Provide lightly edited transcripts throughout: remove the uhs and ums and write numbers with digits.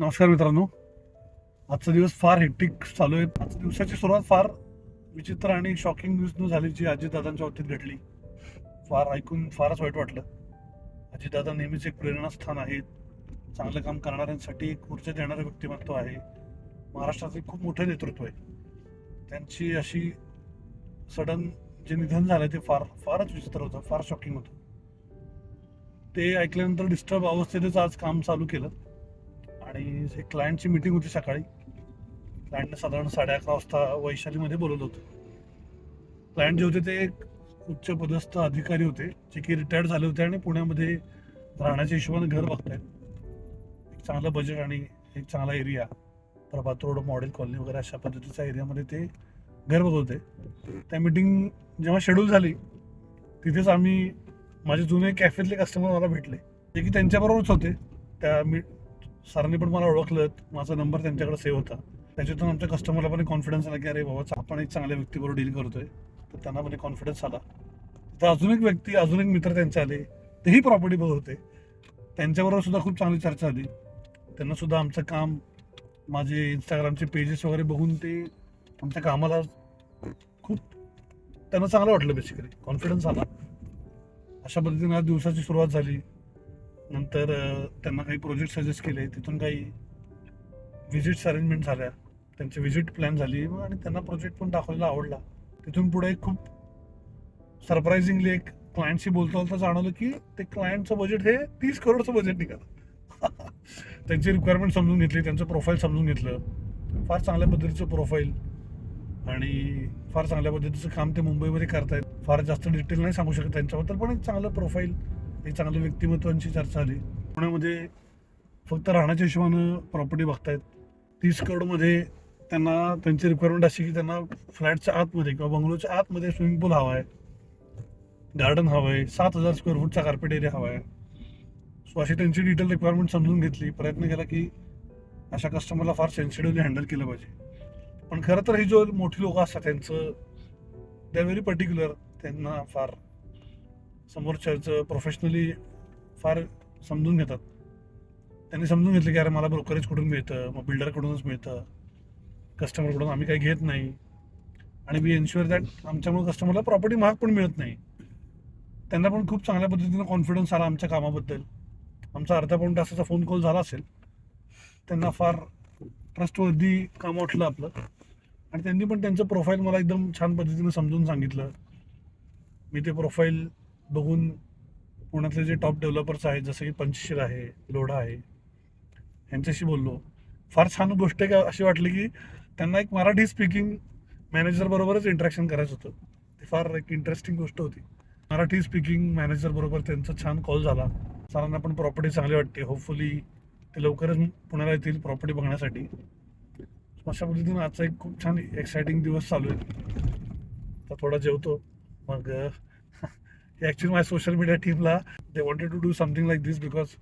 नमस्कार मित्रांनो. आजचा दिवस फार हेक्टिक चालू आहे. आजच्या दिवसाची सुरुवात फार विचित्र आणि शॉकिंग न्यूजनं झाली, जी अजितदादांच्या बाबतीत घडली. फार ऐकून फारच वाईट वाटलं. अजितदादा नेहमीच एक प्रेरणास्थान आहेत. चांगलं काम करणाऱ्यांसाठी एक ऊर्जा देणारं व्यक्तिमत्व आहे. महाराष्ट्राचे खूप मोठं नेतृत्व आहे. त्यांची अशी सडन जे निधन झालं ते फारच विचित्र होतं, फार शॉकिंग होतं. ते ऐकल्यानंतर डिस्टर्ब अवस्थेतच आज काम चालू केलं आणि एक क्लायंटची मीटिंग होती सकाळी. क्लायंटने साधारण 11:30 वाजता वैशालीमध्ये बोलवलं होतं. क्लायंट जे होते ते एक उच्च पदस्थ अधिकारी होते, जे की रिटायर्ड झाले होते आणि पुण्यामध्ये राहण्याच्या हिशोबाने घर बघतायत. एक चांगलं बजेट आणि एक चांगला एरिया, प्रभात रोड, मॉडेल कॉलनी वगैरे अशा पद्धतीच्या एरियामध्ये ते घर बघत होते. त्या मीटिंग जेव्हा शेड्यूल झाली, तिथेच माझे जुने कॅफेतले कस्टमर मला भेटले, जे की त्यांच्याबरोबरच होते. त्या सरांनी पण मला ओळखलं, माझा नंबर त्यांच्याकडे सेव्ह होता. त्याच्यातून आमच्या कस्टमरला पण कॉन्फिडन्स आला की अरे बाबा, आपण एक चांगल्या व्यक्तीबरोबर डील करतोय. तर त्यांना पण कॉन्फिडन्स आला. तर अजून एक व्यक्ती, अजून एक मित्र त्यांचे आले, तेही प्रॉपर्टी बघत होते. त्यांच्याबरोबर सुद्धा खूप चांगली चर्चा झाली. त्यांना सुद्धा आमचं काम, माझे इंस्टाग्रामचे पेजेस वगैरे बघून ते आमच्या कामाला खूप त्यांना चांगलं वाटलं. बेसिकली कॉन्फिडन्स आला. अशा पद्धतीने आज दिवसाची सुरुवात झाली. नंतर त्यांना काही प्रोजेक्ट सजेस्ट केले, तिथून काही व्हिजिट्स अरेंजमेंट झाल्या, त्यांची व्हिजिट प्लॅन झाली आणि त्यांना प्रोजेक्ट पण दाखवायला आवडला. तिथून पुढे खूप सरप्राइझिंगली एक क्लायंटशी बोलता जाणवलं की ते क्लायंटचं बजेट हे 30 करोडचं बजेट निघालं. त्यांची रिक्वायरमेंट समजून घेतली, त्यांचं प्रोफाईल समजून घेतलं. फार चांगल्या पद्धतीचं प्रोफाईल आणि फार चांगल्या पद्धतीचं काम ते मुंबईमध्ये करतायत. फार जास्त डिटेल नाही सांगू शकत त्यांच्याबद्दल, पण एक चांगलं प्रोफाईल, एक चांगल्या व्यक्तिमत्वांची चर्चा झाली. पुण्यामध्ये फक्त राहण्याच्या हिशोबानं प्रॉपर्टी बघतायत. 30 करोडमध्ये त्यांना त्यांची रिक्वायरमेंट अशी की त्यांना फ्लॅटच्या आतमध्ये किंवा बंगलोच्या आतमध्ये स्विमिंग पूल हवा आहे, गार्डन हवं आहे, 7,000 स्क्वेअर फूटचा कार्पेट एरिया हवा आहे. सो अशी त्यांची डिटेल रिक्वायरमेंट समजून घेतली. प्रयत्न केला की अशा कस्टमरला फार सेन्सिटिव्हली हँडल केलं पाहिजे. पण खरं तर ही जो मोठी लोक असतात त्यांचं दे आर व्हेरी पर्टिक्युलर. त्यांना फार समोरच्याचं प्रोफेशनली फार समजून घेतात. त्यांनी समजून घेतलं की अरे मला ब्रोकरेज कुठून मिळतं, मग बिल्डरकडूनच मिळतं, कस्टमरकडून आम्ही काही घेत नाही. आणि वी एन्श्युअर दॅट आमच्यामुळे कस्टमरला प्रॉपर्टी महाग पण मिळत नाही. त्यांना पण खूप चांगल्या पद्धतीनं कॉन्फिडन्स आला आमच्या कामाबद्दल. आमचा अर्धा पाऊण तासाचा फोन कॉल झाला असेल. त्यांना फार ट्रस्टवर्दी काम वाटलं आपलं आणि त्यांनी पण त्यांचं प्रोफाईल मला एकदम छान पद्धतीनं समजून सांगितलं. मी ते प्रोफाईल बघून पुण्यातले जे टॉप डेव्हलपर्स आहेत, जसं की पंचशील आहे, लोढा आहे, यांच्याशी बोललो. फार छान गोष्ट आहे अशी वाटली की त्यांना एक मराठी स्पीकिंग मॅनेजर बरोबरच इंटरॅक्शन करायचं होतं. ती फार एक इंटरेस्टिंग गोष्ट होती. मराठी स्पीकिंग मॅनेजर बरोबर त्यांचा छान कॉल झाला. सरांना पण प्रॉपर्टी चांगली वाटते. होपफुली ते लवकरच पुण्याला येतील प्रॉपर्टी बघण्यासाठी. अशा पद्धतीने आजचा एक खूप छान एक्साइटिंग दिवस चालू आहे. तर थोडा जेवतो, मग ॲक्च्युली माझ्या सोशल मीडिया टीमला they wanted to do something like this, because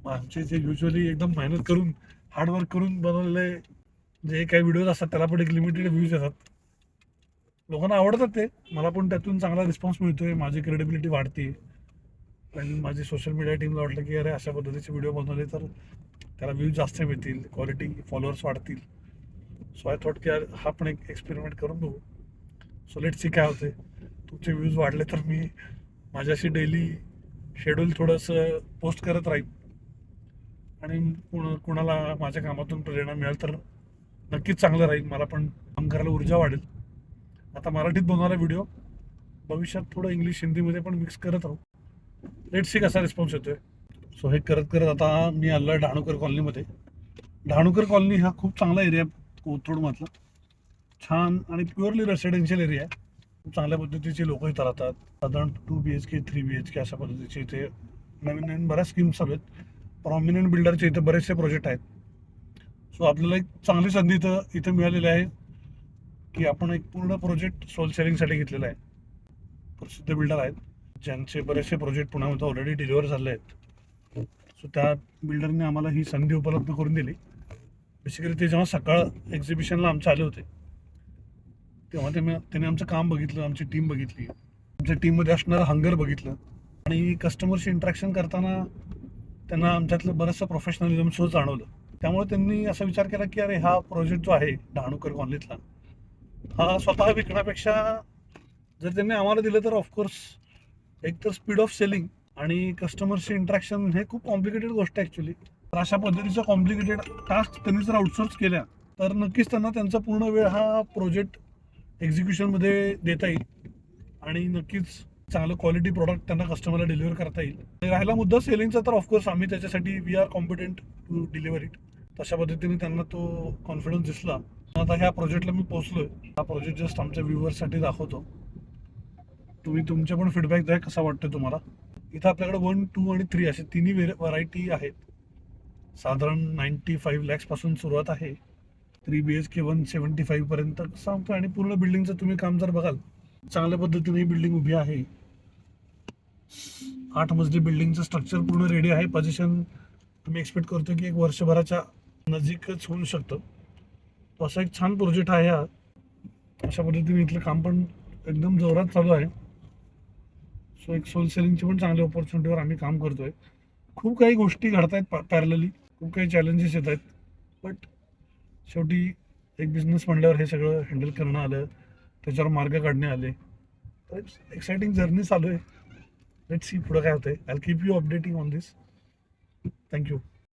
आमचे जे युजली एकदम मेहनत करून, हार्डवर्क करून बनवलेले जे काही व्हिडिओज असतात त्याला पण एक लिमिटेड व्ह्यूज येतात. लोकांना आवडतात ते, मला पण त्यातून चांगला रिस्पॉन्स मिळतोय, माझी क्रेडिबिलिटी वाढते. पण माझी सोशल मीडिया टीमला वाटलं की अरे अशा पद्धतीचे व्हिडिओ बनवले तर त्याला व्ह्यूज जास्त मिळतील, क्वालिटी फॉलोअर्स वाढतील. सो आय थॉट की हा पण एक एक्सपेरिमेंट करून बघू. सो लेट सी काय होते. तुमचे व्ह्यूज वाढले तर मी माझ्याशी डेली शेड्यूल थोडंसं पोस्ट करत राहील आणि कुणाला माझ्या कामातून प्रेरणा मिळेल तर नक्कीच चांगलं राहील. मला पण काम करायला ऊर्जा वाढेल. आता मराठीत बनवणारा व्हिडिओ भविष्यात थोडं इंग्लिश हिंदीमध्ये पण मिक्स करत राहू. लेट सी कसा रिस्पॉन्स येतोय. सो हे करत करत आता मी आलो आहे डहाणूकर कॉलनीमध्ये. डहाणूकर कॉलनी हा खूप चांगला एरिया, कोथरूडमधला छान आणि प्युअरली रेसिडेन्शियल एरिया आहे. खूप चांगल्या पद्धतीचे लोक इथं राहतात. साधारण 2 BHK 3 BHK अशा पद्धतीचे इथे नवीन नवीन बऱ्याच स्कीम्स चालू आहेत. प्रॉमिनंट बिल्डरचे इथं बरेचसे प्रोजेक्ट आहेत. सो आपल्याला एक चांगली संधी इथं मिळालेली आहे की आपण एक पूर्ण प्रोजेक्ट सोल सेलिंगसाठी घेतलेला आहे. प्रसिद्ध बिल्डर आहेत ज्यांचे बरेचसे प्रोजेक्ट पुण्यामध्ये ऑलरेडी डिलिव्हर झाले आहेत. सो त्या बिल्डरने आम्हाला ही संधी उपलब्ध करून दिली. बेसिकली ते जेव्हा सकाळ एक्झिबिशनला आमचे आले होते तेव्हा त्याने आमचं काम बघितलं, आमची टीम बघितली, आमच्या टीममध्ये असणारं हंगर बघितलं आणि कस्टमरशी इंटरॅक्शन करताना त्यांना आमच्यातलं बरंचसं प्रोफेशनलिझम जाणवलं. त्यामुळे त्यांनी असा विचार केला की अरे हा प्रोजेक्ट जो आहे डहाणूकर कॉलनीतला हा स्वतः विकण्यापेक्षा जर त्यांनी आम्हाला दिलं तर ऑफकोर्स एक तर स्पीड ऑफ सेलिंग आणि कस्टमरशी इंटरॅक्शन हे खूप कॉम्प्लिकेटेड गोष्ट आहे ॲक्च्युली. तर अशा पद्धतीचा कॉम्प्लिकेटेड टास्क त्यांनी जर आउटसोर्स केल्या तर नक्कीच त्यांना त्यांचा पूर्ण वेळ हा प्रोजेक्ट एक्झिक्युशनमध्ये देता येईल आणि नक्कीच चांगलं क्वालिटी प्रॉडक्ट त्यांना कस्टमरला डिलिव्हर करता येईल. राहिला मुद्दा सेलिंगचा तर ऑफकोर्स आम्ही त्याच्यासाठी we are competent to deliver it. तशा पद्धतीने त्यांना तो कॉन्फिडन्स दिसला. आता ह्या प्रोजेक्टला मी पोहोचलोय. हा प्रोजेक्ट जस्ट आमच्या व्ह्युअर्ससाठी दाखवतो. तुम्ही तुमचे पण फीडबॅक द्या कसा वाटतोय तुम्हाला. इथं आपल्याकडे 1, 2 आणि 3 असे तिन्ही व्हरायटी आहेत. साधारण 95 लॅक्सपासून सुरुवात आहे. 3 BHK 175 पर्यंत सांगतो आणि पूर्ण बिल्डिंगचं तुम्ही काम जर बघाल चांगल्या पद्धतीने ही बिल्डिंग उभी आहे. 8 मजली बिल्डिंगचं स्ट्रक्चर पूर्ण रेडी आहे. पोझिशन आम्ही एक्सपेक्ट करतो की एक वर्षभराच्या नजीकच होऊ शकतं. तो असा एक छान प्रोजेक्ट आहे हा. अशा पद्धतीने इथलं काम पण एकदम जोरात चालू आहे. सो एक सोल सेलिंगची पण चांगल्या ऑपॉर्च्युनिटीवर आम्ही काम करतोय. खूप काही गोष्टी घडत आहेत पॅरलली, खूप काही चॅलेंजेस येत आहेत, बट शेवटी एक बिझनेस म्हणल्यावर हे सगळं हँडल करणं आलं, त्याच्यावर मार्ग काढणे आले. तर एक्साइटिंग जर्नी चालू आहे. लेट्स सी पुढं काय होतंय. I will keep you updating on this. Thank you.